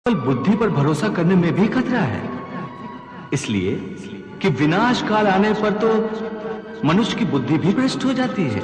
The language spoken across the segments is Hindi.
केवल बुद्धि पर भरोसा करने में भी खतरा है, इसलिए कि विनाश काल आने पर तो मनुष्य की बुद्धि भी भ्रष्ट हो जाती है।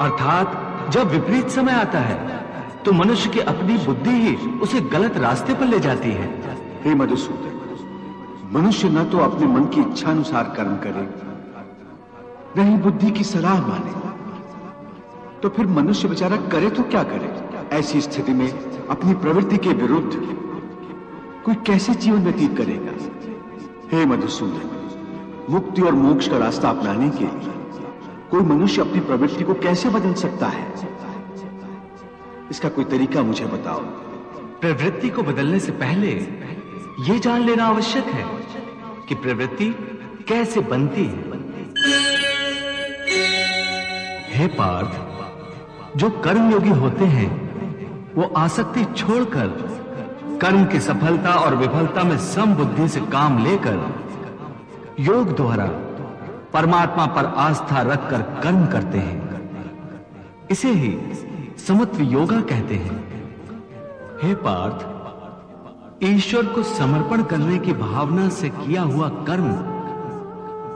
अर्थात जब विपरीत समय आता है तो मनुष्य की अपनी बुद्धि ही उसे गलत रास्ते पर ले जाती है। हे मधुसूदन, मनुष्य न तो अपने मन की इच्छा अनुसार कर्म करे, न ही बुद्धि की सलाह माने, तो फिर मनुष्य बेचारा करे तो क्या करे? ऐसी स्थिति में अपनी प्रवृत्ति के विरुद्ध कोई कैसे जीवन व्यतीत करेगा? हे मधुसूदन, मुक्ति और मोक्ष का रास्ता अपनाने के लिए कोई मनुष्य अपनी प्रवृत्ति को कैसे बदल सकता है? इसका कोई तरीका मुझे बताओ। प्रवृत्ति को बदलने से पहले यह जान लेना आवश्यक है कि प्रवृत्ति कैसे बनती है। हे पार्थ, जो कर्मयोगी होते हैं वो आसक्ति छोड़कर कर्म की सफलता और विफलता में समबुद्धि से काम लेकर योग द्वारा परमात्मा पर आस्था रखकर कर्म करते हैं। इसे ही समत्व योगा कहते हैं। हे पार्थ, ईश्वर को समर्पण करने की भावना से किया हुआ कर्म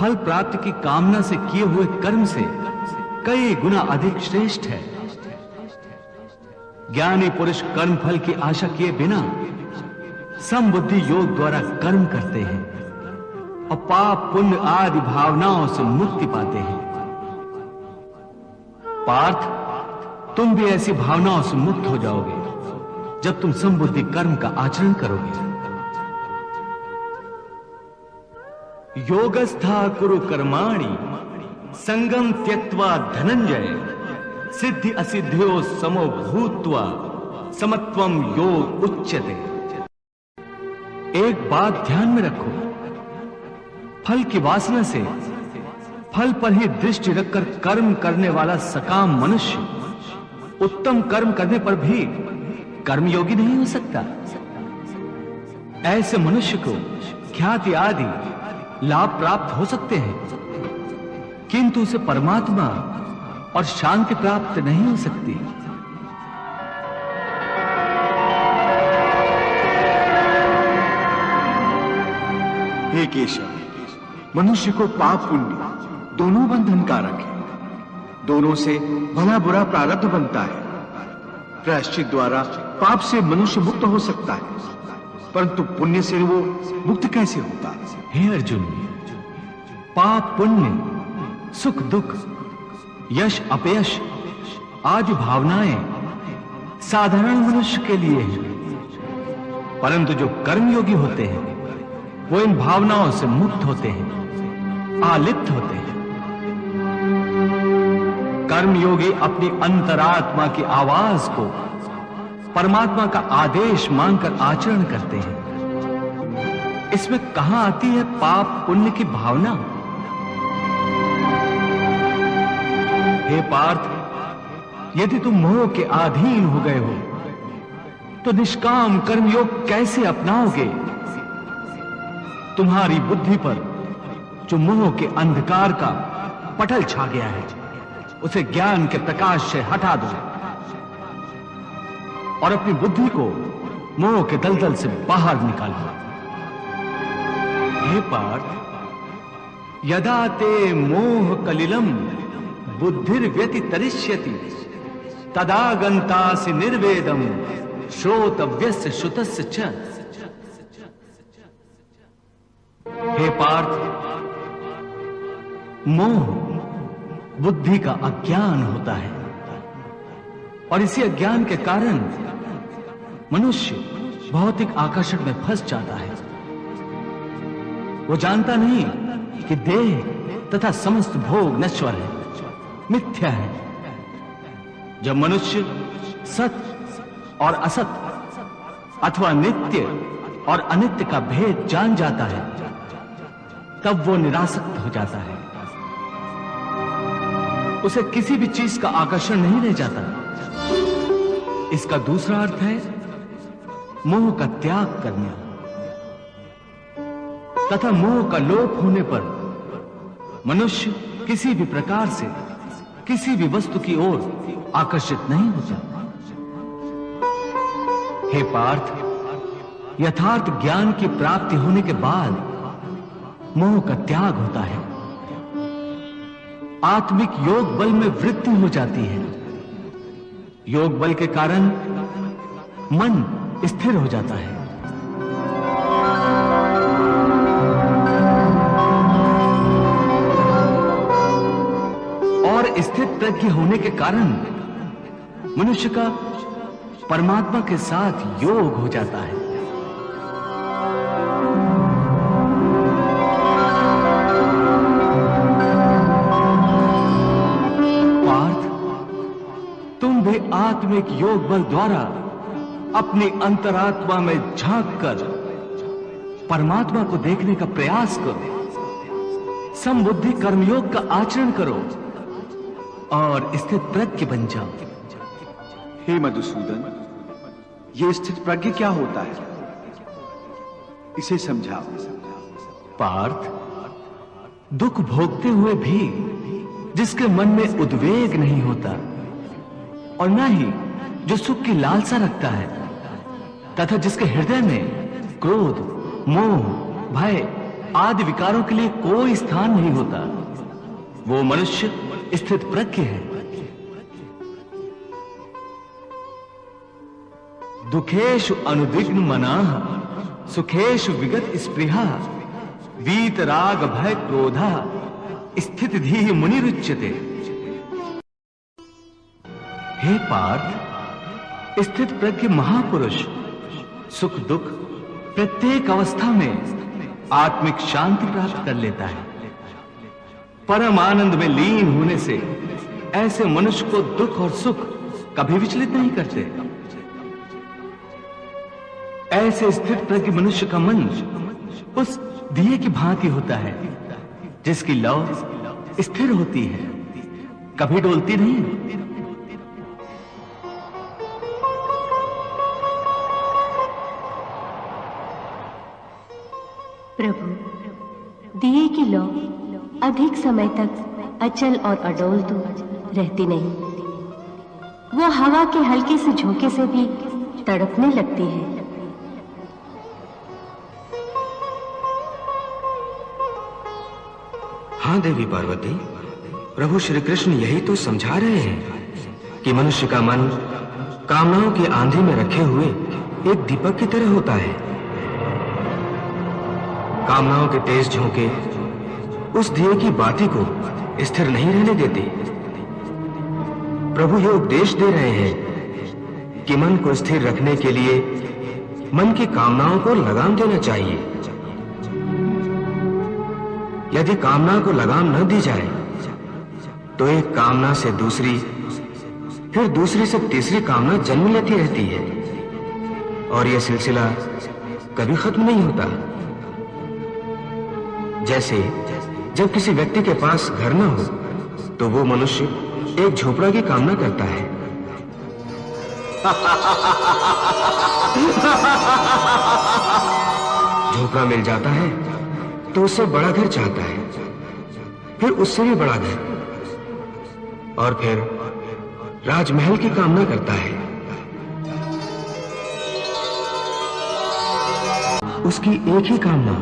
फल प्राप्ति की कामना से किए हुए कर्म से कई गुना अधिक श्रेष्ठ है। ज्ञानी पुरुष कर्म फल की आशा किए बिना समबुद्धि योग द्वारा कर्म करते हैं और पाप पुण्य आदि भावनाओं से मुक्ति पाते हैं। पार्थ, तुम भी ऐसी भावनाओं से मुक्त हो जाओगे जब तुम समबुद्धि कर्म का आचरण करोगे। योगस्था कुरु कर्माणि संगम त्यक्त्वा धनंजय सिद्धि असिद्ध्यो समो भूत्वा समत्वम योग उच्यते। एक बात ध्यान में रखो, फल की वासना से फल पर ही दृष्टि रखकर कर्म करने वाला सकाम मनुष्य उत्तम कर्म करने पर भी कर्मयोगी नहीं हो सकता। ऐसे मनुष्य को ख्याति आदि लाभ प्राप्त हो सकते हैं, किंतु उसे परमात्मा और शांति प्राप्त नहीं हो सकती। हे केशव, मनुष्य को पाप पुण्य दोनों बंधन कारक है। दोनों से भला बुरा प्रारब्ध बनता है। प्रायश्चित द्वारा पाप से मनुष्य मुक्त हो सकता है, परंतु पुण्य से वो मुक्त कैसे होता? हे अर्जुन, पाप पुण्य, सुख दुख, यश अपयश आदि भावनाएं साधारण मनुष्य के लिए हैं, परंतु जो कर्मयोगी होते हैं वो इन भावनाओं से मुक्त होते हैं, आलिप्त होते हैं। कर्मयोगी अपनी अंतरात्मा की आवाज को परमात्मा का आदेश मानकर आचरण करते हैं। इसमें कहां आती है पाप पुण्य की भावना? हे पार्थ, यदि तुम मोह के अधीन हो गए हो तो निष्काम कर्मयोग कैसे अपनाओगे? तुम्हारी बुद्धि पर जो मोह के अंधकार का पटल छा गया है उसे ज्ञान के प्रकाश से हटा दो और अपनी बुद्धि को मोह के दलदल से बाहर निकालो। हे पार्थ, यदा ते मोह कलिलम बुद्धिर्व्यतितरिष्यति तदा गन्तासि निर्वेदम श्रोतव्यस्य श्रुतस्य च। हे पार्थ, मोह बुद्धि का अज्ञान होता है और इसी अज्ञान के कारण मनुष्य भौतिक आकर्षण में फंस जाता है। वो जानता नहीं कि देह तथा समस्त भोग नश्वर है, मिथ्या है। जब मनुष्य सत और असत अथवा नित्य और अनित्य का भेद जान जाता है तब वो निरासक्त हो जाता है। उसे किसी भी चीज का आकर्षण नहीं रह जाता। इसका दूसरा अर्थ है मोह का त्याग करना तथा मोह का लोप होने पर मनुष्य किसी भी प्रकार से किसी भी वस्तु की ओर आकर्षित नहीं होता। हे पार्थ, यथार्थ ज्ञान की प्राप्ति होने के बाद मोह का त्याग होता है, आत्मिक योग बल में वृद्धि हो जाती है। योग बल के कारण मन स्थिर हो जाता है। और स्थित प्रज्ञ होने के कारण मनुष्य का परमात्मा के साथ योग हो जाता है। पार्थ, तुम भी आत्मिक योग बल द्वारा अपनी अंतरात्मा में झांक कर परमात्मा को देखने का प्रयास करो। समबुद्धि कर्मयोग का आचरण करो और स्थित प्रज्ञ बन जाओ। हे मधुसूदन, ये स्थित प्रज्ञ क्या होता है, इसे समझाओ। पार्थ, दुख भोगते हुए भी जिसके मन में उद्वेग नहीं होता और न ही जो सुख की लालसा रखता है तथा जिसके हृदय में क्रोध, मोह, भय आदि विकारों के लिए कोई स्थान नहीं होता, वो मनुष्य स्थित प्रज्ञ है। दुखेषु अनुद्विग्न मनाः सुखेषु विगत स्पृहा वीत राग भय क्रोधा स्थित धीः मुनिरुच्यते। हे पार्थ, स्थित प्रज्ञ महापुरुष सुख दुख प्रत्येक अवस्था में आत्मिक शांति प्राप्त कर लेता है। परम आनंद में लीन होने से ऐसे मनुष्य को दुख और सुख कभी विचलित नहीं करते। ऐसे स्थित प्रज्ञ मनुष्य का मन उस दिए की भांति होता है जिसकी लौ स्थिर होती है, कभी डोलती नहीं। प्रभु, दिए की लौ अधिक समय तक अचल और अडोल तो रहती नहीं, वो हवा के हल्के से झोंके से भी तड़पने लगती है। हाँ देवी पार्वती, प्रभु श्री कृष्ण यही तो समझा रहे हैं कि मनुष्य का मन कामनाओं की आंधी में रखे हुए एक दीपक की तरह होता है। कामनाओं के तेज झोंके उस दिए की बाती को स्थिर नहीं रहने देते। प्रभु ये उपदेश दे रहे हैं कि मन को स्थिर रखने के लिए मन की कामनाओं को लगाम देना चाहिए। यदि कामना को लगाम न दी जाए तो एक कामना से दूसरी, फिर दूसरी से तीसरी कामना जन्म लेती रहती है और यह सिलसिला कभी खत्म नहीं होता। जैसे जब किसी व्यक्ति के पास घर न हो तो वो मनुष्य एक झोपड़ा की कामना करता है। झोपड़ा मिल जाता है तो उससे बड़ा घर चाहता है, फिर उससे भी बड़ा घर, और फिर राजमहल की कामना करता है। उसकी एक ही कामना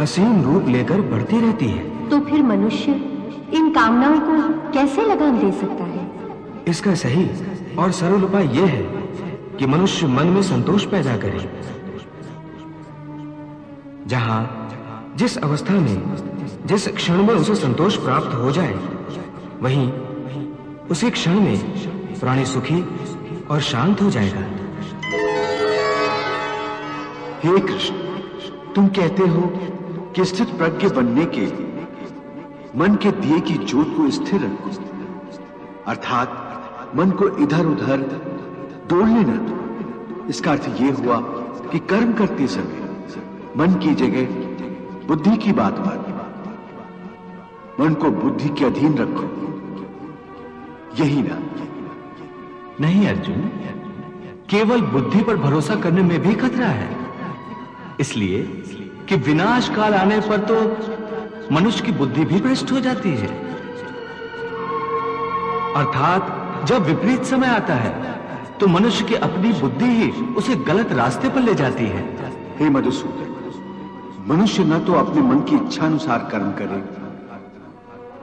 असीम रूप लेकर बढ़ती रहती है। तो फिर मनुष्य इन कामनाओं को कैसे लगाम दे सकता है? इसका सही और सरल उपाय यह है कि मनुष्य मन में संतोष पैदा करे। जहां जिस अवस्था में जिस क्षण में उसे संतोष प्राप्त हो जाए, वहीं उसी क्षण में प्राणी सुखी और शांत हो जाएगा। हे कृष्ण, तुम कहते हो कि स्थित प्रज्ञ बनने के लिए मन के दिए की ज्योत को स्थिर रखो, अर्थात मन को इधर उधर डोलने न दो। इसका अर्थ यह हुआ कि कर्म करते समय मन की जगह बुद्धि की बात मानो, मन को बुद्धि के अधीन रखो, यही ना? नहीं अर्जुन, केवल बुद्धि पर भरोसा करने में भी खतरा है, इसलिए कि विनाश काल आने पर तो मनुष्य की बुद्धि भी भ्रष्ट हो जाती है। अर्थात जब विपरीत समय आता है तो मनुष्य की अपनी बुद्धि ही उसे गलत रास्ते पर ले जाती है। हे मधुसूदन, मनुष्य न तो अपने मन की इच्छा अनुसार कर्म करे,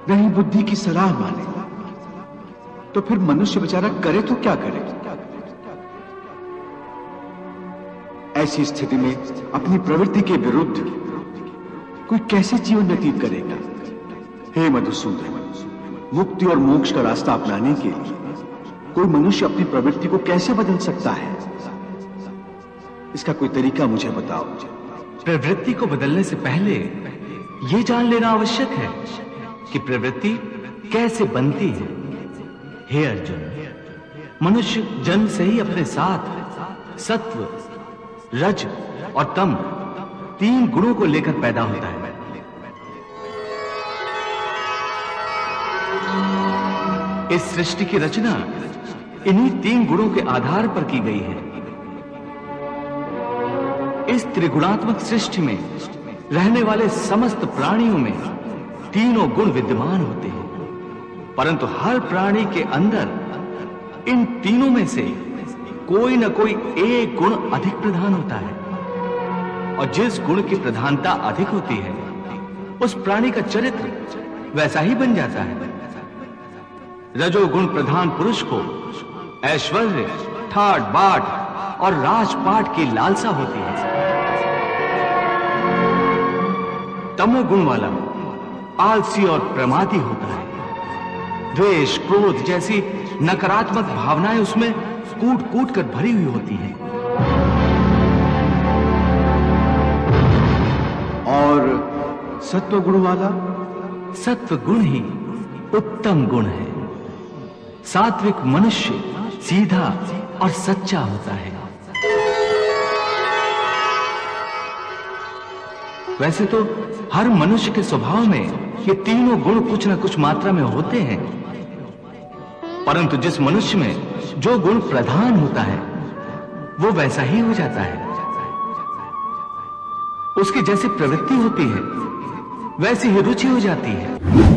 न ही बुद्धि की सलाह माने, तो फिर मनुष्य बेचारा करे तो क्या करे? ऐसी स्थिति में अपनी प्रवृत्ति के विरुद्ध कोई कैसे जीवन व्यतीत करेगा? हे मधुसूदन, मुक्ति और मोक्ष का रास्ता अपनाने के लिए कोई मनुष्य अपनी प्रवृत्ति को कैसे बदल सकता है? इसका कोई तरीका मुझे बताओ। प्रवृत्ति को बदलने से पहले यह जान लेना आवश्यक है कि प्रवृत्ति कैसे बनती है। हे अर्जुन, मनुष्य जन्म से ही अपने साथ सत्व, रज और तम 3 गुणों को लेकर पैदा होता है। इस सृष्टि की रचना इन्हीं 3 गुणों के आधार पर की गई है। इस त्रिगुणात्मक सृष्टि में रहने वाले समस्त प्राणियों में तीनों गुण विद्यमान होते हैं, परंतु हर प्राणी के अंदर इन तीनों में से कोई न कोई एक गुण अधिक प्रधान होता है, और जिस गुण की प्रधानता अधिक होती है उस प्राणी का चरित्र वैसा ही बन जाता है। रजोगुण प्रधान पुरुष को ऐश्वर्य, ठाट बाट और राजपाट की लालसा होती है। तमोगुण वाला आलसी और प्रमादी होता है। द्वेष, क्रोध जैसी नकारात्मक भावनाएं उसमें कूट कूट कर भरी हुई होती हैं। और सत्व गुण वाला? सत्व गुण ही उत्तम गुण है। सात्विक मनुष्य सीधा और सच्चा होता है। वैसे तो हर मनुष्य के स्वभाव में ये तीनों गुण कुछ न कुछ मात्रा में होते हैं, परंतु जिस मनुष्य में जो गुण प्रधान होता है वो वैसा ही हो जाता है। उसकी जैसी प्रवृत्ति होती है वैसी ही रुचि हो जाती है।